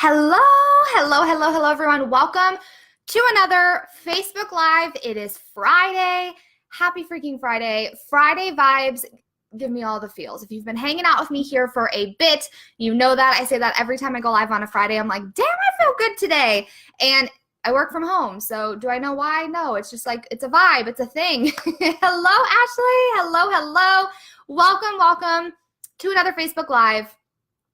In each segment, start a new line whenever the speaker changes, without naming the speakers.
Hello, hello, everyone. Welcome to another Facebook Live. It is Friday. Happy freaking Friday. Friday vibes give me all the feels. If you've been hanging out with me here for a bit, you know that. I say that every time I go live on a Friday. I'm like, damn, I feel good today. And I work from home, so do I know why? No, it's just like, it's a vibe. It's a thing. Hello, Ashley. Hello. Welcome to another Facebook Live.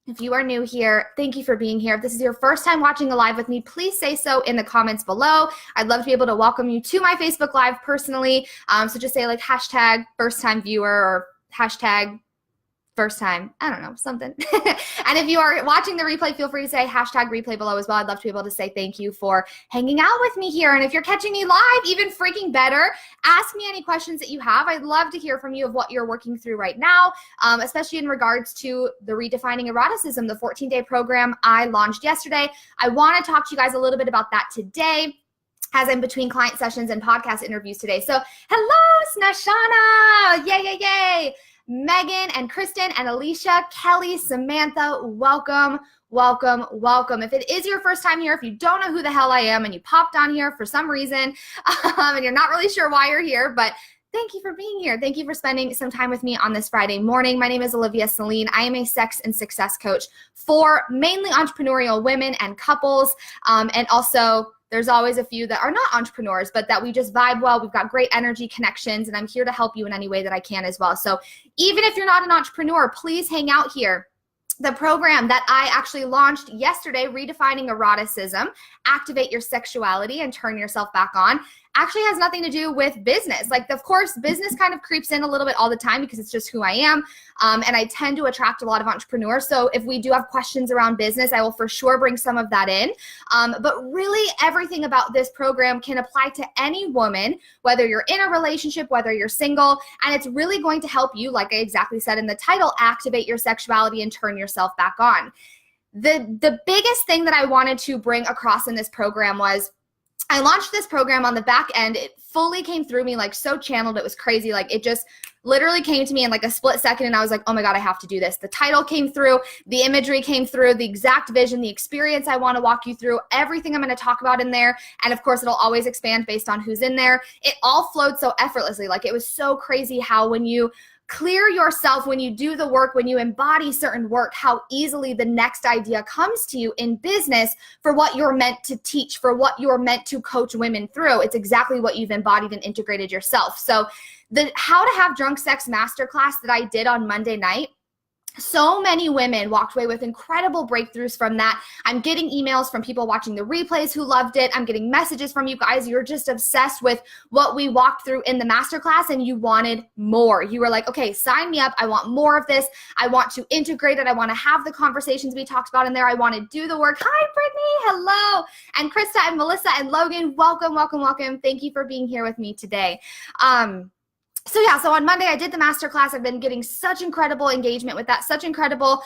If you are new here, thank you for being here. If this is your first time watching a live with me, please say so in the comments below. I'd love to be able to welcome you to my Facebook Live personally. So just say like hashtag first time viewer or hashtag first time, I don't know, something. And if you are watching the replay, feel free to say hashtag replay below as well. I'd love to be able to say thank you for hanging out with me here. And if you're catching me live, even freaking better, ask me any questions that you have. I'd love to hear from you of what you're working through right now, especially in regards to the Redefining Eroticism, the 14-day program I launched yesterday. I want to talk to you guys a little bit about that today, as I'm between client sessions and podcast interviews today. So hello, Snashana, yay. Megan and Kristen and Alicia, Kelly, Samantha, welcome. If it is your first time here, if you don't know who the hell I am and you popped on here for some reason and you're not really sure why you're here, but thank you for being here. Thank you for spending some time with me on this Friday morning. My name is Olivia Seline. I am a sex and success coach for mainly entrepreneurial women and couples, and also there's always a few that are not entrepreneurs, but that we just vibe well. We've got great energy connections, and I'm here to help you in any way that I can as well. So even if you're not an entrepreneur, please hang out here. The program that I actually launched yesterday, Redefining Eroticism, Activate Your Sexuality and Turn Yourself Back On, actually has nothing to do with business. Like, of course, business kind of creeps in a little bit all the time because it's just who I am. And I tend to attract a lot of entrepreneurs. So if we do have questions around business, I will for sure bring some of that in. But really everything about this program can apply to any woman, whether you're in a relationship, whether you're single, and it's really going to help you, like I exactly said in the title, activate your sexuality and turn yourself back on. The biggest thing that I wanted to bring across in this program was I launched this program on the back end. It fully came through me, like so channeled. It was crazy. Like it just literally came to me in like a split second. And I was like, oh my God, I have to do this. The title came through, the imagery came through, the exact vision, the experience I want to walk you through, everything I'm going to talk about in there. And of course, it'll always expand based on who's in there. It all flowed so effortlessly. Like it was so crazy how when you clear yourself, when you do the work, when you embody certain work, how easily the next idea comes to you in business for what you're meant to teach, for what you're meant to coach women through. It's exactly what you've embodied and integrated yourself. So the How to Have Drunk Sex Masterclass that I did on Monday night, so many women walked away with incredible breakthroughs from that. I'm getting emails from people watching the replays who loved it. I'm getting messages from you guys. You're just obsessed with what we walked through in the masterclass and you wanted more. You were like, okay, sign me up. I want more of this. I want to integrate it. I want to have the conversations we talked about in there. I want to do the work. Hi, Brittany. Hello. And Krista and Melissa and Logan, welcome. Thank you for being here with me today. So on Monday I did the masterclass. I've been getting such incredible engagement with that, such incredible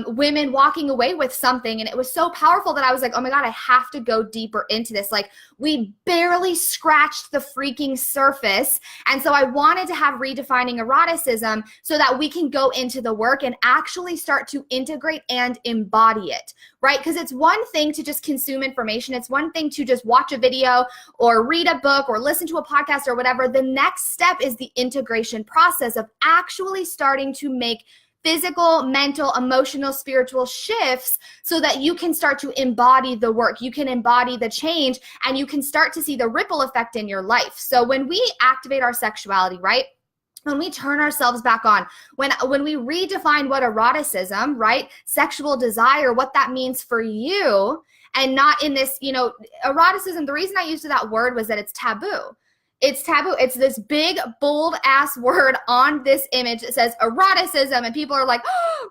women walking away with something. And it was so powerful that I was like, oh my God, I have to go deeper into this. Like we barely scratched the freaking surface. And so I wanted to have Redefining Eroticism so that we can go into the work and actually start to integrate and embody it, right? Because it's one thing to just consume information. It's one thing to just watch a video or read a book or listen to a podcast or whatever. The next step is the integration process of actually starting to make physical, mental, emotional, spiritual shifts so that you can start to embody the work, you can embody the change, and you can start to see the ripple effect in your life. So when we activate our sexuality, right? When we turn ourselves back on, when we redefine what eroticism, right? Sexual desire, what that means for you, and not in this, eroticism, the reason I used that word was that it's taboo. It's taboo. It's this big, bold ass word on this image that says eroticism. And people are like, oh,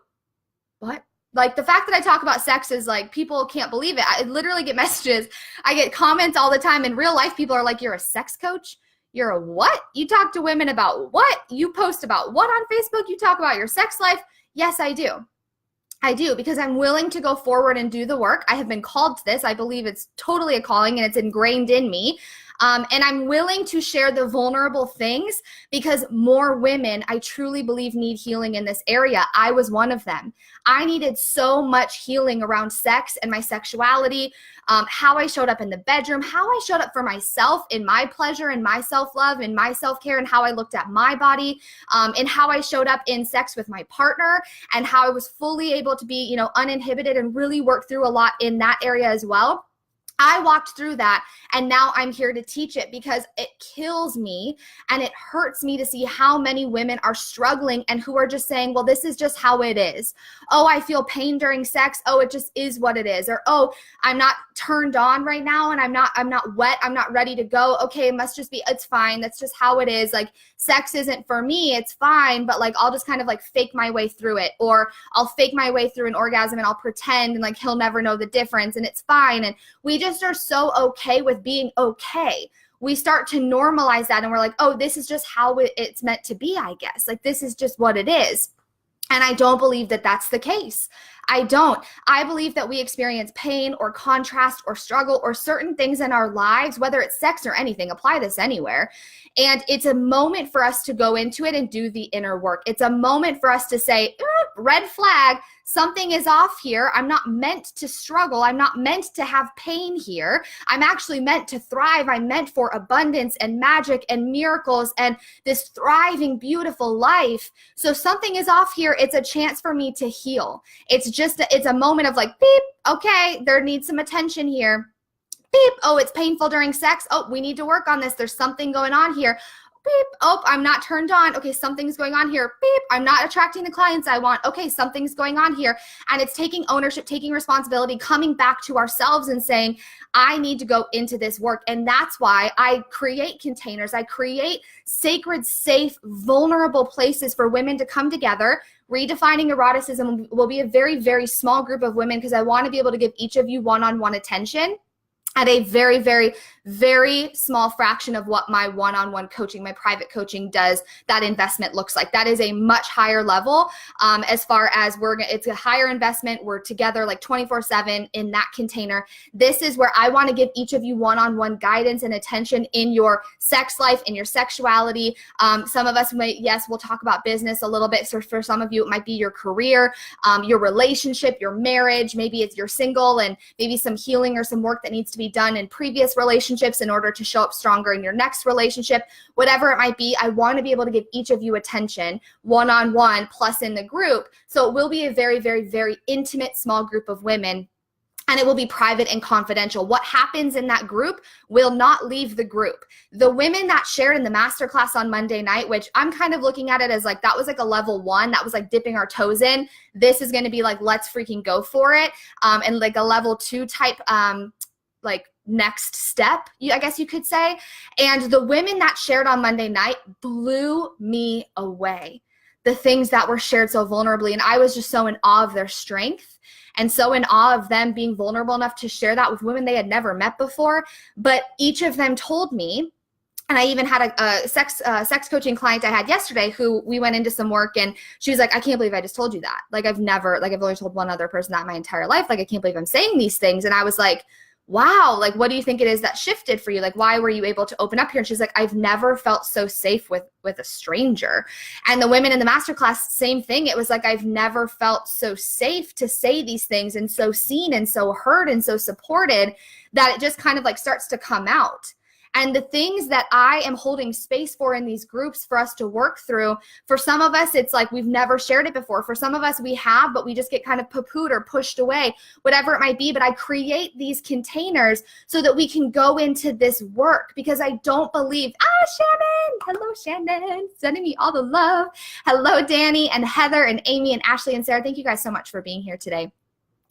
what? Like the fact that I talk about sex is like, people can't believe it. I literally get messages. I get comments all the time. In real life, people are like, you're a sex coach? You're a what? You talk to women about what? You post about what on Facebook? You talk about your sex life? Yes, I do. I do, because I'm willing to go forward and do the work. I have been called to this. I believe it's totally a calling and it's ingrained in me. And I'm willing to share the vulnerable things because more women, I truly believe, need healing in this area. I was one of them. I needed so much healing around sex and my sexuality, how I showed up in the bedroom, how I showed up for myself in my pleasure and my self-love and my self-care, and how I looked at my body, and how I showed up in sex with my partner, and how I was fully able to be, uninhibited and really work through a lot in that area as well. I walked through that, and now I'm here to teach it because it kills me and it hurts me to see how many women are struggling and who are just saying, well, this is just how it is. Oh, I feel pain during sex. Oh, it just is what it is. Or, oh, I'm not turned on right now and I'm not wet. I'm not ready to go. Okay, it must just be, it's fine. That's just how it is. Like, sex isn't for me. It's fine. But like, I'll just kind of like fake my way through it, or I'll fake my way through an orgasm and I'll pretend and like he'll never know the difference and it's fine. And we just are so okay with being okay. We start to normalize that and we're like, oh, this is just how it's meant to be, I guess. Like, this is just what it is. And I don't believe that that's the case. I don't. I believe that we experience pain or contrast or struggle or certain things in our lives, whether it's sex or anything, apply this anywhere. And it's a moment for us to go into it and do the inner work. It's a moment for us to say, red flag, something is off here. I'm not meant to struggle. I'm not meant to have pain here. I'm actually meant to thrive. I'm meant for abundance and magic and miracles and this thriving, beautiful life. So something is off here. It's a chance for me to heal. It's a moment of like, beep, okay, there needs some attention here. Beep, oh, it's painful during sex. Oh, we need to work on this. There's something going on here. Beep, oh, I'm not turned on. Okay, something's going on here. Beep, I'm not attracting the clients I want. Okay, something's going on here. And it's taking ownership, taking responsibility, coming back to ourselves and saying, I need to go into this work. And that's why I create containers. I create sacred, safe, vulnerable places for women to come together. Redefining Eroticism will be a very, very small group of women because I want to be able to give each of you one-on-one attention at a very, very, very small fraction of what my one-on-one coaching, my private coaching does, that investment looks like. That is a much higher level as far as it's a higher investment. We're together like 24/7 in that container. This is where I want to give each of you one-on-one guidance and attention in your sex life, in your sexuality. Some of us might, yes, we'll talk about business a little bit. So for some of you, it might be your career, your relationship, your marriage. Maybe it's you're single and maybe some healing or some work that needs to be done in previous relationships in order to show up stronger in your next relationship. Whatever it might be, I want to be able to give each of you attention one-on-one plus in the group. So it will be a very, very, very intimate small group of women, and it will be private and confidential. What happens in that group will not leave the group. The women that shared in the masterclass on Monday night, which I'm kind of looking at it as like, that was like a level 1, that was like dipping our toes in. This is going to be like, let's freaking go for it. And like a level 2 type, like next step, I guess you could say. And the women that shared on Monday night blew me away. The things that were shared so vulnerably. And I was just so in awe of their strength and so in awe of them being vulnerable enough to share that with women they had never met before. But each of them told me, and I even had a sex coaching client I had yesterday who we went into some work, and she was like, I can't believe I just told you that. Like I've only told one other person that my entire life. Like I can't believe I'm saying these things. And I was like, wow, like, what do you think it is that shifted for you? Like, why were you able to open up here? And she's like, I've never felt so safe with a stranger. And the women in the masterclass, same thing. It was like, I've never felt so safe to say these things and so seen and so heard and so supported that it just kind of like starts to come out. And the things that I am holding space for in these groups for us to work through, for some of us, it's like we've never shared it before. For some of us, we have, but we just get kind of poo-pooed or pushed away, whatever it might be. But I create these containers so that we can go into this work, because I don't believe, Shannon, hello, Shannon, sending me all the love. Hello, Danny and Heather and Amy and Ashley and Sarah. Thank you guys so much for being here today.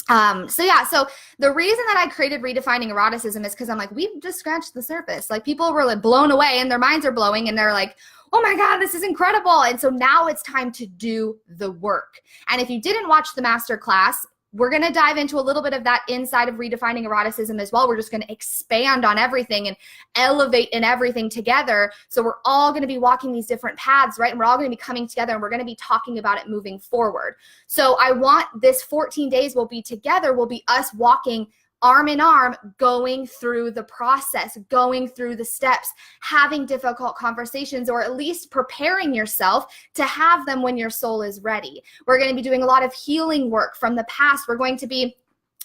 So the reason that I created Redefining Eroticism is because I'm like, we've just scratched the surface. Like people were like blown away and their minds are blowing and they're like, oh my God, this is incredible. And so now it's time to do the work. And if you didn't watch the masterclass, we're going to dive into a little bit of that inside of Redefining Eroticism as well. We're just going to expand on everything and elevate in everything together. So we're all going to be walking these different paths, right? And we're all going to be coming together and we're going to be talking about it moving forward. So I want this 14 days will be together, will be us walking arm in arm, going through the process, going through the steps, having difficult conversations, or at least preparing yourself to have them when your soul is ready. We're going to be doing a lot of healing work from the past.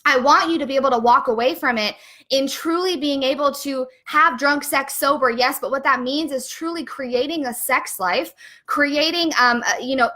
I want you to be able to walk away from it in truly being able to have drunk sex sober, yes, but what that means is truly creating a sex life, creating,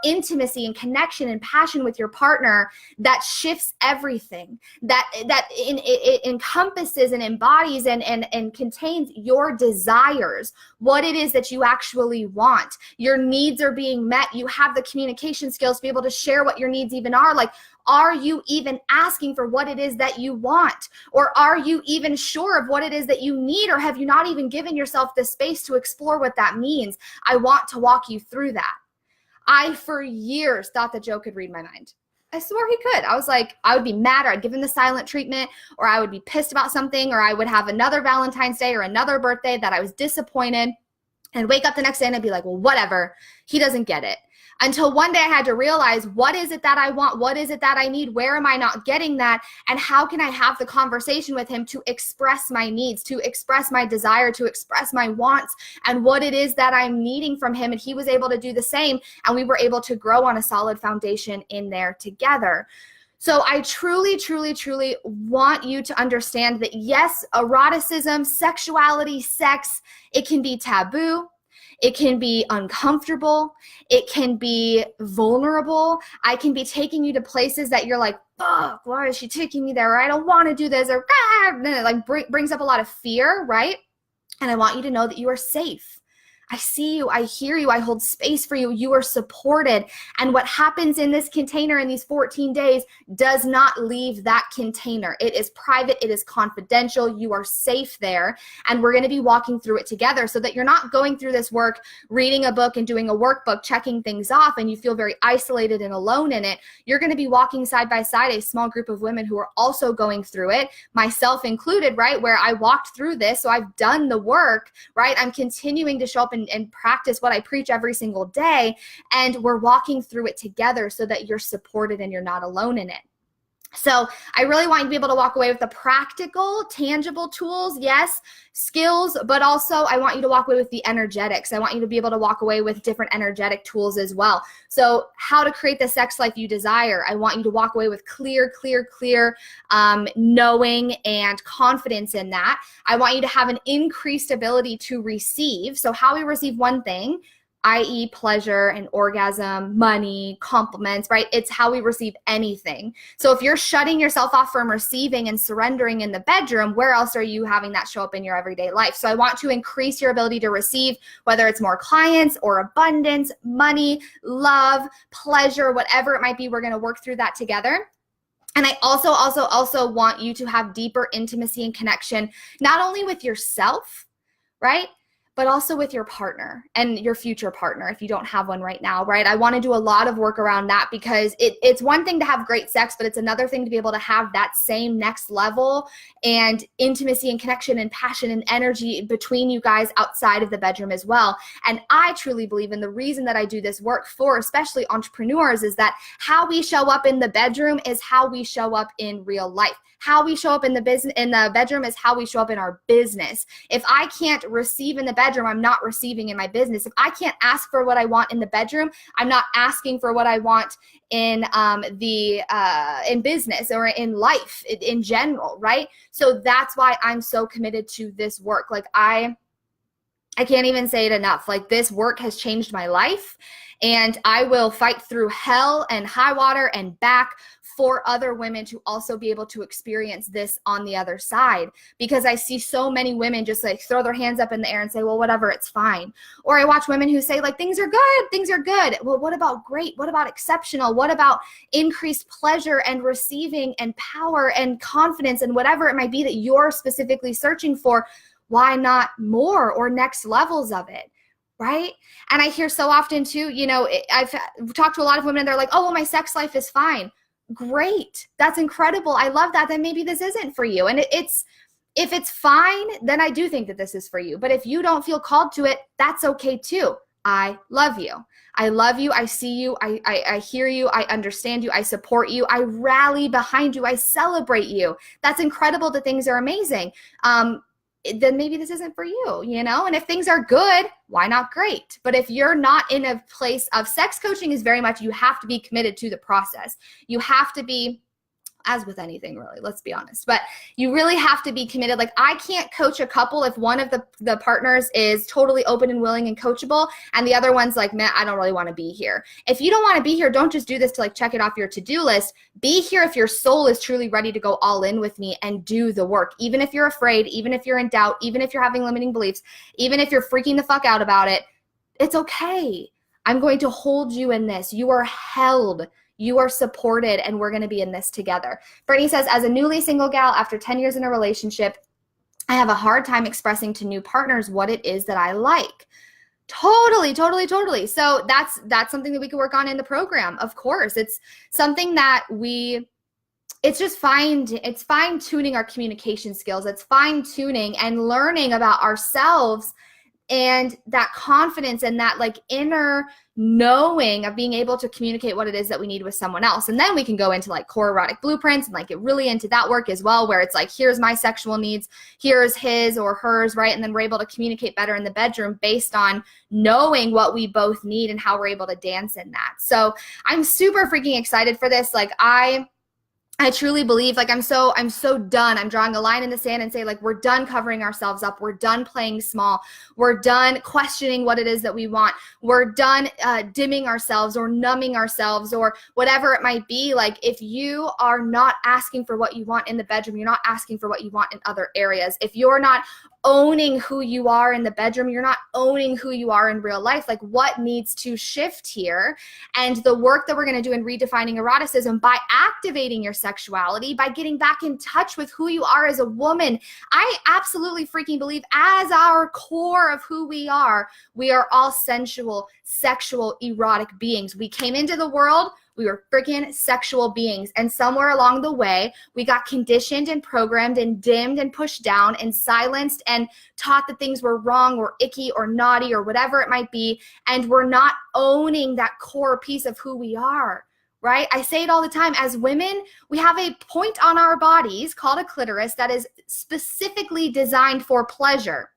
intimacy and connection and passion with your partner that shifts everything, it encompasses and embodies and contains your desires, what it is that you actually want. Your needs are being met. You have the communication skills to be able to share what your needs even are. Like, are you even asking for what it is that you want? Or are you even sure of what it is that you need? Or have you not even given yourself the space to explore what that means? I want to walk you through that. I, for years, thought that Joe could read my mind. I swore he could. I was like, I would be mad, or I'd give him the silent treatment, or I would be pissed about something, or I would have another Valentine's Day or another birthday that I was disappointed, and wake up the next day and I'd be like, well, whatever. He doesn't get it. Until one day I had to realize, what is it that I want? What is it that I need? Where am I not getting that? And how can I have the conversation with him to express my needs, to express my desire, to express my wants, and what it is that I'm needing from him? And he was able to do the same. And we were able to grow on a solid foundation in there together. So I truly, truly, truly want you to understand that, yes, eroticism, sexuality, sex, it can be taboo. It can be uncomfortable. It can be vulnerable. I can be taking you to places that you're like, fuck, why is she taking me there? Or I don't want to do this. Or and it like brings up a lot of fear, right? And I want you to know that you are safe. I see you, I hear you, I hold space for you, you are supported. And what happens in this container in these 14 days does not leave that container. It is private, it is confidential, you are safe there. And we're gonna be walking through it together so that you're not going through this work, reading a book and doing a workbook, checking things off, and you feel very isolated and alone in it. You're gonna be walking side by side a small group of women who are also going through it, myself included, right? Where I walked through this, so I've done the work, right? I'm continuing to show up and practice what I preach every single day. And we're walking through it together so that you're supported and you're not alone in it. So I really want you to be able to walk away with the practical, tangible tools, yes, skills, but also I want you to walk away with the energetics. I want you to be able to walk away with different energetic tools as well. So how to create the sex life you desire. I want you to walk away with clear knowing and confidence in that. I want you to have an increased ability to receive. So how we receive one thing, i.e. pleasure and orgasm, money, compliments, right? It's how we receive anything. So if you're shutting yourself off from receiving and surrendering in the bedroom, where else are you having that show up in your everyday life? So I want to increase your ability to receive, whether it's more clients or abundance, money, love, pleasure, whatever it might be. We're going to work through that together. And I also want you to have deeper intimacy and connection, not only with yourself, right? But also with your partner and your future partner if you don't have one right now, right? I want to do a lot of work around that because it's one thing to have great sex, but it's another thing to be able to have that same next level and intimacy and connection and passion and energy between you guys outside of the bedroom as well. And I truly believe, and the reason that I do this work for especially entrepreneurs, is that how we show up in the bedroom is how we show up in real life. How we show up in the bedroom is how we show up in our business. If I can't receive in the bedroom, I'm not receiving in my business. If I can't ask for what I want in the bedroom, I'm not asking for what I want in business or in life in general, right? So that's why I'm so committed to this work. Like I can't even say it enough. Like this work has changed my life, and I will fight through hell and high water and back for other women to also be able to experience this on the other side, because I see so many women just like throw their hands up in the air and say, well, whatever, it's fine. Or I watch women who say like, things are good. Well, what about great? What about exceptional? What about increased pleasure and receiving and power and confidence and whatever it might be that you're specifically searching for? Why not more or next levels of it? Right? And I hear so often too, I've talked to a lot of women and they're like, oh, well, my sex life is fine. Great. That's incredible. I love that. Then maybe this isn't for you. And if it's fine, then I do think that this is for you. But if you don't feel called to it, that's okay too. I love you. I love you. I see you. I hear you. I understand you. I support you. I rally behind you. I celebrate you. That's incredible that things are amazing. Then maybe this isn't for you, you know? And if things are good, why not great? But if you're not in a place of sex coaching is very much, you have to be committed to the process. You have to be, as with anything really, let's be honest, but you really have to be committed. Like I can't coach a couple if one of the partners is totally open and willing and coachable and the other one's like, man, I don't really want to be here. If you don't want to be here, don't just do this to like check it off your to-do list. Be here if your soul is truly ready to go all in with me and do the work. Even if you're afraid, even if you're in doubt, even if you're having limiting beliefs, even if you're freaking the fuck out about it, it's okay. I'm going to hold you in this. You are held. You are supported, and we're going to be in this together. Brittany says, as a newly single gal after 10 years in a relationship, I have a hard time expressing to new partners what it is that I like. Totally. So that's something that we can work on in the program. Of course, it's something that it's fine tuning our communication skills. It's fine tuning and learning about ourselves and that confidence and that like inner knowing of being able to communicate what it is that we need with someone else. And then we can go into like core erotic blueprints and like get really into that work as well, where it's like, here's my sexual needs, here's his or hers, right? And then we're able to communicate better in the bedroom based on knowing what we both need and how we're able to dance in that. So I'm super freaking excited for this. Like I truly believe, like, I'm so done. I'm drawing a line in the sand and say, like, we're done covering ourselves up. We're done playing small. We're done questioning what it is that we want. We're done dimming ourselves or numbing ourselves or whatever it might be. Like, if you are not asking for what you want in the bedroom, you're not asking for what you want in other areas. If you're not owning who you are in the bedroom, you're not owning who you are in real life. Like, what needs to shift here? And the work that we're going to do in redefining eroticism by activating your sexuality, by getting back in touch with who you are as a woman. I absolutely freaking believe as our core of who we are all sensual, sexual, erotic beings. We came into the world, we were freaking sexual beings. And somewhere along the way, we got conditioned and programmed and dimmed and pushed down and silenced and taught that things were wrong or icky or naughty or whatever it might be. And we're not owning that core piece of who we are, right? I say it all the time. As women, we have a point on our bodies called a clitoris that is specifically designed for pleasure.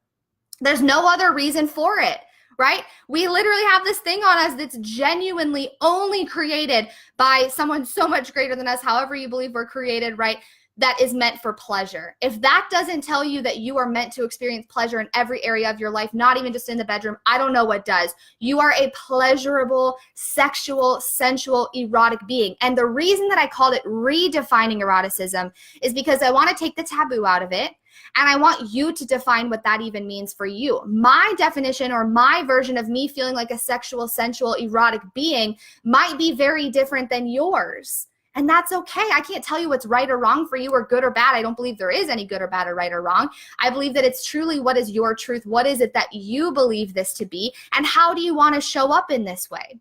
There's no other reason for it. Right? We literally have this thing on us that's genuinely only created by someone so much greater than us, however you believe we're created, right? That is meant for pleasure. If that doesn't tell you that you are meant to experience pleasure in every area of your life, not even just in the bedroom, I don't know what does. You are a pleasurable, sexual, sensual, erotic being. And the reason that I called it redefining eroticism is because I want to take the taboo out of it. And I want you to define what that even means for you. My definition or my version of me feeling like a sexual, sensual, erotic being might be very different than yours. And that's okay. I can't tell you what's right or wrong for you or good or bad. I don't believe there is any good or bad or right or wrong. I believe that it's truly what is your truth. What is it that you believe this to be? And how do you want to show up in this way?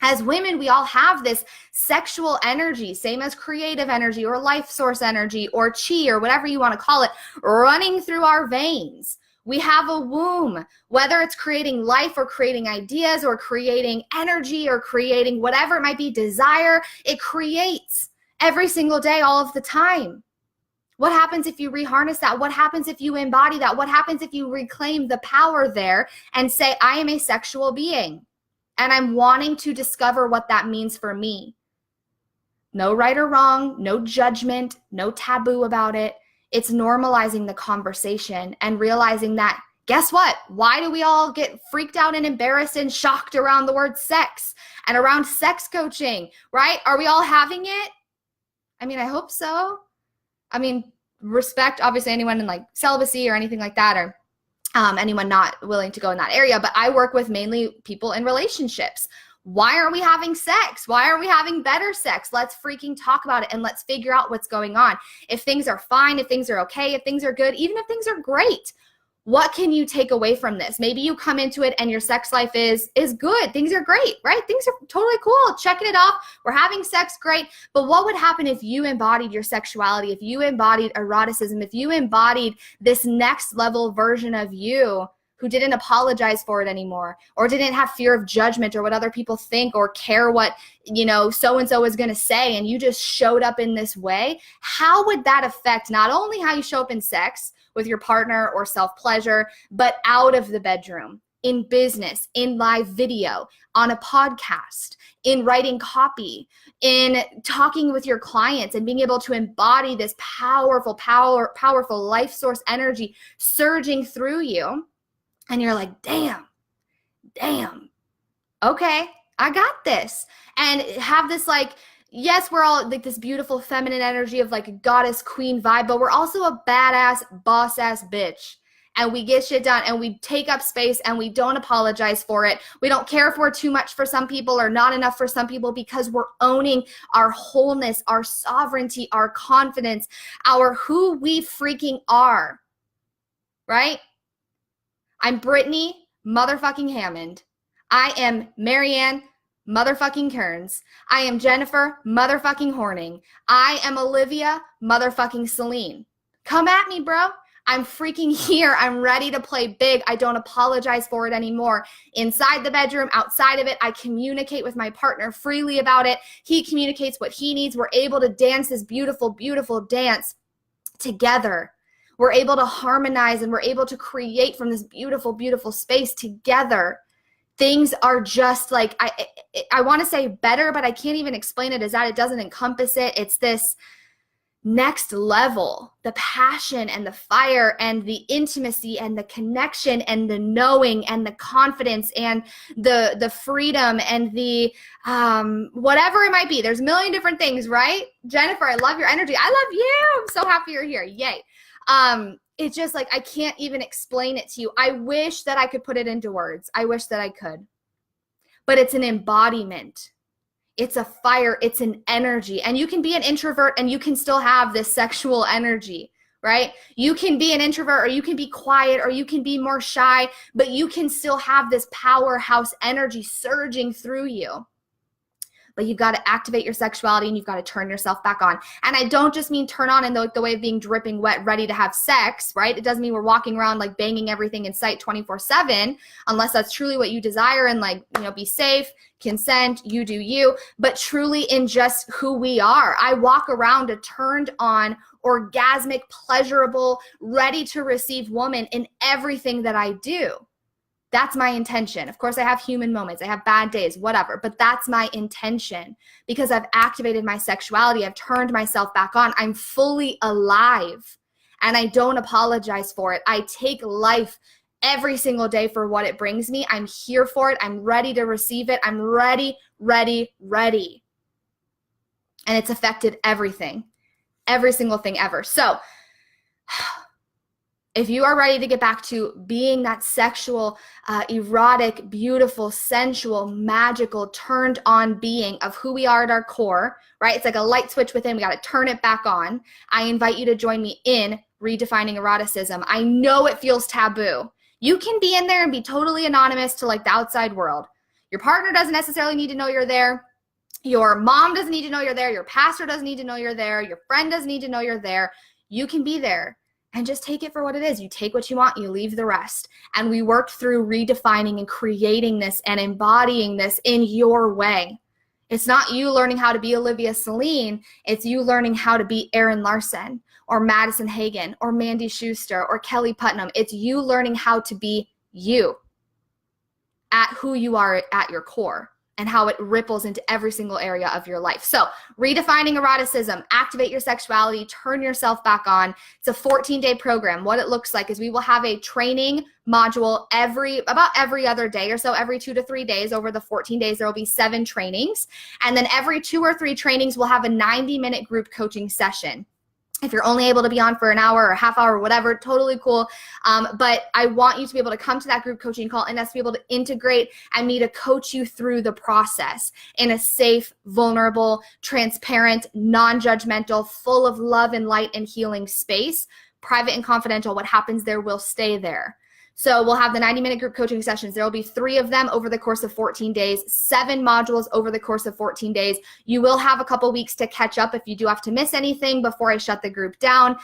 As women, we all have this sexual energy, same as creative energy or life source energy or chi or whatever you want to call it, running through our veins. We have a womb, whether it's creating life or creating ideas or creating energy or creating whatever it might be, desire, it creates every single day, all of the time. What happens if you reharness that? What happens if you embody that? What happens if you reclaim the power there and say, I am a sexual being? And I'm wanting to discover what that means for me. No right or wrong, no judgment, no taboo about it. It's normalizing the conversation and realizing that, guess what? Why do we all get freaked out and embarrassed and shocked around the word sex and around sex coaching, right? Are we all having it? I mean, I hope so. I mean, respect, obviously, anyone in like celibacy or anything like that, or anyone not willing to go in that area, but I work with mainly people in relationships. Why aren't we having sex? Why aren't we having better sex? Let's freaking talk about it and let's figure out what's going on. If things are fine, if things are okay, if things are good, even if things are great, what can you take away from this? Maybe you come into it and your sex life is good. Things are great, right? Things are totally cool. Checking it off. We're having sex, great. But what would happen if you embodied your sexuality, if you embodied eroticism, if you embodied this next level version of you who didn't apologize for it anymore, or didn't have fear of judgment or what other people think or care what, so-and-so is going to say, and you just showed up in this way, how would that affect not only how you show up in sex with your partner or self-pleasure, but out of the bedroom, in business, in live video, on a podcast, in writing copy, in talking with your clients and being able to embody this powerful life source energy surging through you. And you're like, damn, okay, I got this. And have this yes, we're all this beautiful feminine energy of a goddess queen vibe, but we're also a badass boss ass bitch. And we get shit done and we take up space and we don't apologize for it. We don't care if we're too much for some people or not enough for some people, because we're owning our wholeness, our sovereignty, our confidence, our who we freaking are, right? I'm Brittany motherfucking Hammond. I am Marianne motherfucking Kearns. I am Jennifer motherfucking Horning. I am Olivia motherfucking Seline. Come at me, bro. I'm freaking here. I'm ready to play big. I don't apologize for it anymore. Inside the bedroom, outside of it, I communicate with my partner freely about it. He communicates what he needs. We're able to dance this beautiful, beautiful dance together. We're able to harmonize and we're able to create from this beautiful, beautiful space together. Things are just I want to say better, but I can't even explain it as that. It doesn't encompass it. It's this next level, the passion and the fire and the intimacy and the connection and the knowing and the confidence and the freedom and the whatever it might be. There's a million different things, right? Jennifer, I love your energy. I love you. I'm so happy you're here. Yay. It's just I can't even explain it to you. I wish that I could put it into words. I wish that I could. But it's an embodiment. It's a fire, it's an energy. And you can be an introvert and you can still have this sexual energy, right? You can be an introvert or you can be quiet or you can be more shy, but you can still have this powerhouse energy surging through you. But you've got to activate your sexuality and you've got to turn yourself back on. And I don't just mean turn on in the way of being dripping wet, ready to have sex, right? It doesn't mean we're walking around banging everything in sight 24/7, unless that's truly what you desire and be safe, consent, you do you, but truly in just who we are. I walk around a turned on, orgasmic, pleasurable, ready to receive woman in everything that I do. That's my intention. Of course, I have human moments. I have bad days, whatever. But that's my intention because I've activated my sexuality. I've turned myself back on. I'm fully alive and I don't apologize for it. I take life every single day for what it brings me. I'm here for it. I'm ready to receive it. I'm ready. And it's affected everything, every single thing ever. So if you are ready to get back to being that sexual, erotic, beautiful, sensual, magical, turned on being of who we are at our core, right? It's like a light switch within. We got to turn it back on. I invite you to join me in Redefining Eroticism. I know it feels taboo. You can be in there and be totally anonymous to the outside world. Your partner doesn't necessarily need to know you're there. Your mom doesn't need to know you're there. Your pastor doesn't need to know you're there. Your friend doesn't need to know you're there. You can be there. And just take it for what it is. You take what you want, you leave the rest. And we worked through redefining and creating this and embodying this in your way. It's not you learning how to be Olivia Seline. It's you learning how to be Erin Larson or Madison Hagen or Mandy Schuster or Kelly Putnam. It's you learning how to be you at who you are at your core and how it ripples into every single area of your life. So redefining eroticism, activate your sexuality, turn yourself back on. It's a 14-day program. What it looks like is we will have a training module about every other day or so, every 2 to 3 days. Over the 14 days, there will be 7 trainings. And then every 2 or 3 trainings, we'll have a 90-minute group coaching session. If you're only able to be on for an hour or a half hour, whatever, totally cool. But I want you to be able to come to that group coaching call and us to be able to integrate and me to coach you through the process in a safe, vulnerable, transparent, non-judgmental, full of love and light and healing space. Private and confidential. What happens there will stay there. So we'll have the 90-minute group coaching sessions. There will be 3 of them over the course of 14 days, 7 modules over the course of 14 days. You will have a couple weeks to catch up if you do have to miss anything before I shut the group down.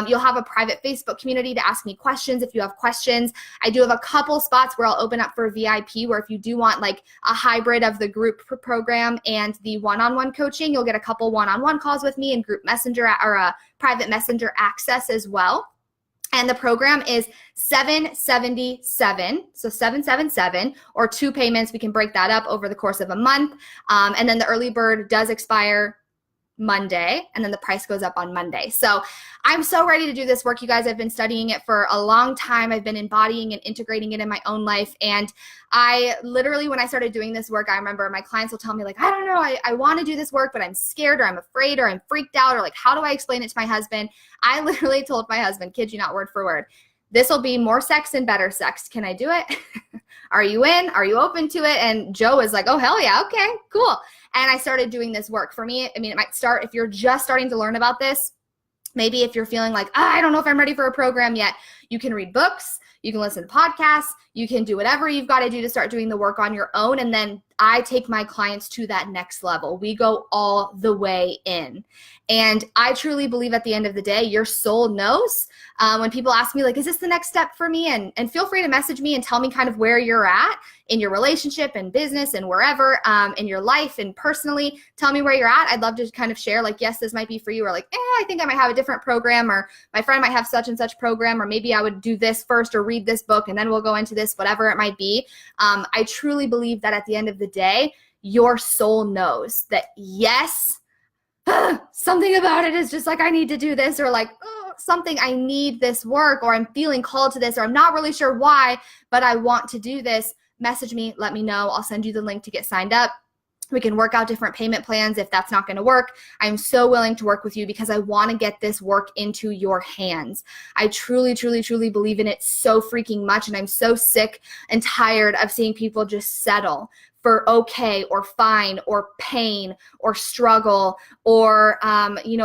You'll have a private Facebook community to ask me questions if you have questions. I do have a couple spots where I'll open up for VIP, where if you do want like a hybrid of the group program and the one-on-one coaching, you'll get a couple one-on-one calls with me and group messenger or a private messenger access as well. And the program is $777, so 777, or 2 payments. We can break that up over the course of a month. And then the early bird does expire Monday, and then the price goes up on Monday. So I'm so ready to do this work, you guys. I've been studying it for a long time. I've been embodying and integrating it in my own life. And I literally, when I started doing this work, I remember my clients will tell me like, I don't know, I want to do this work, but I'm scared, or I'm afraid, or I'm freaked out, or like, how do I explain it to my husband? I literally told my husband, kid you not, word for word, this will be more sex and better sex. Can I do it? Are you in? Are you open to it? And Joe is like, oh, hell yeah. Okay, cool. And I started doing this work. For me, I mean, it might start if you're just starting to learn about this. Maybe if you're feeling like, I don't know if I'm ready for a program yet, you can read books, you can listen to podcasts, you can do whatever you've got to do to start doing the work on your own. And then I take my clients to that next level. We go all the way in. And I truly believe at the end of the day, your soul knows. When people ask me, like, is this the next step for me? And feel free to message me and tell me kind of where you're at in your relationship and business and wherever in your life and personally. Tell me where you're at. I'd love to kind of share, like, yes, this might be for you, or like, I think I might have a different program, or my friend might have such and such program, or maybe I would do this first or read this book and then we'll go into this, whatever it might be. I truly believe that at the end of the day, your soul knows that, yes, something about it is just like, I need to do this, or like, something, I need this work, or I'm feeling called to this, or I'm not really sure why, but I want to do this. Message me, let me know. I'll send you the link to get signed up. We can work out different payment plans if that's not going to work. I'm so willing to work with you because I want to get this work into your hands. I truly, truly, truly believe in it so freaking much, and I'm so sick and tired of seeing people just settle for okay or fine or pain or struggle or,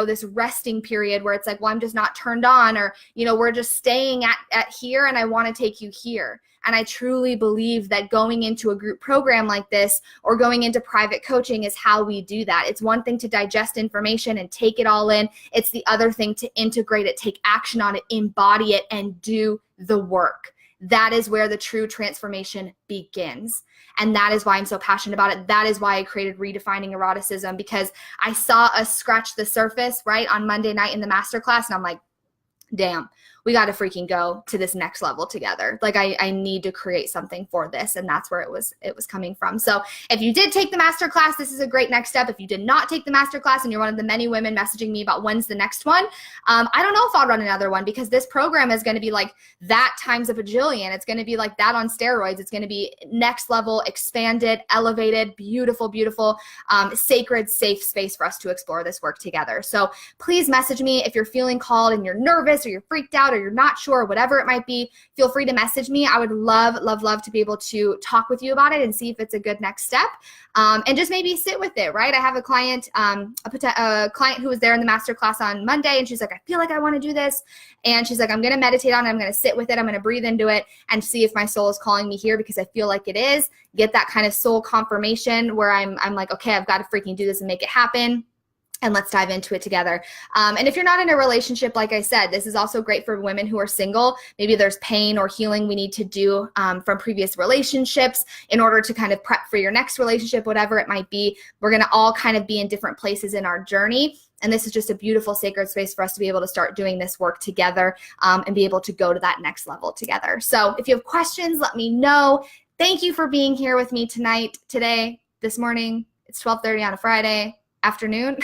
this resting period where it's like, well, I'm just not turned on, or, we're just staying at here and I want to take you here. And I truly believe that going into a group program like this or going into private coaching is how we do that. It's one thing to digest information and take it all in. It's the other thing to integrate it, take action on it, embody it, and do the work. That is where the true transformation begins. And that is why I'm so passionate about it. That is why I created Redefining Eroticism, because I saw us scratch the surface, right, on Monday night in the masterclass. And I'm like, damn, we got to freaking go to this next level together. Like I need to create something for this. And that's where it was coming from. So if you did take the masterclass, this is a great next step. If you did not take the masterclass and you're one of the many women messaging me about when's the next one, I don't know if I'll run another one, because this program is going to be like that times a bajillion. It's going to be like that on steroids. It's going to be next level, expanded, elevated, beautiful, beautiful, sacred, safe space for us to explore this work together. So please message me if you're feeling called and you're nervous or you're freaked out or you're not sure, whatever it might be. Feel free to message me. I would love, love, love to be able to talk with you about it and see if it's a good next step, and just maybe sit with it, right? I have a client, a client who was there in the masterclass on Monday, and she's like, I feel like I want to do this. And she's like, I'm going to meditate on it. I'm going to sit with it. I'm going to breathe into it and see if my soul is calling me here, because I feel like it is. Get that kind of soul confirmation where I'm like, okay, I've got to freaking do this and make it happen. And let's dive into it together. And if you're not in a relationship, like I said, this is also great for women who are single. Maybe there's pain or healing we need to do from previous relationships in order to kind of prep for your next relationship, whatever it might be. We're going to all kind of be in different places in our journey. And this is just a beautiful sacred space for us to be able to start doing this work together and be able to go to that next level together. So if you have questions, let me know. Thank you for being here with me today, this morning. It's 12:30 on a Friday afternoon.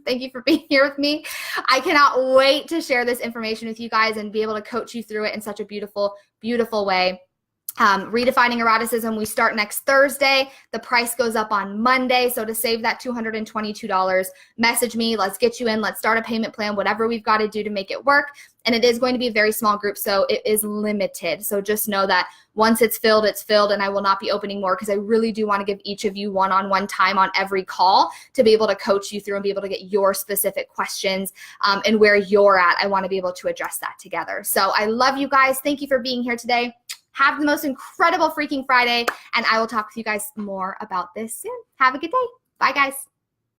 Thank you for being here with me. I cannot wait to share this information with you guys and be able to coach you through it in such a beautiful, beautiful way. Redefining Eroticism, we start next Thursday. The price goes up on Monday. So to save that $222, message me. Let's get you in. Let's start a payment plan, whatever we've got to do to make it work. And it is going to be a very small group, so it is limited. So just know that once it's filled, and I will not be opening more, because I really do want to give each of you one-on-one time on every call to be able to coach you through and be able to get your specific questions and where you're at. I want to be able to address that together. So I love you guys. Thank you for being here today. Have the most incredible freaking Friday, and I will talk with you guys more about this soon. Have a good day. Bye, guys.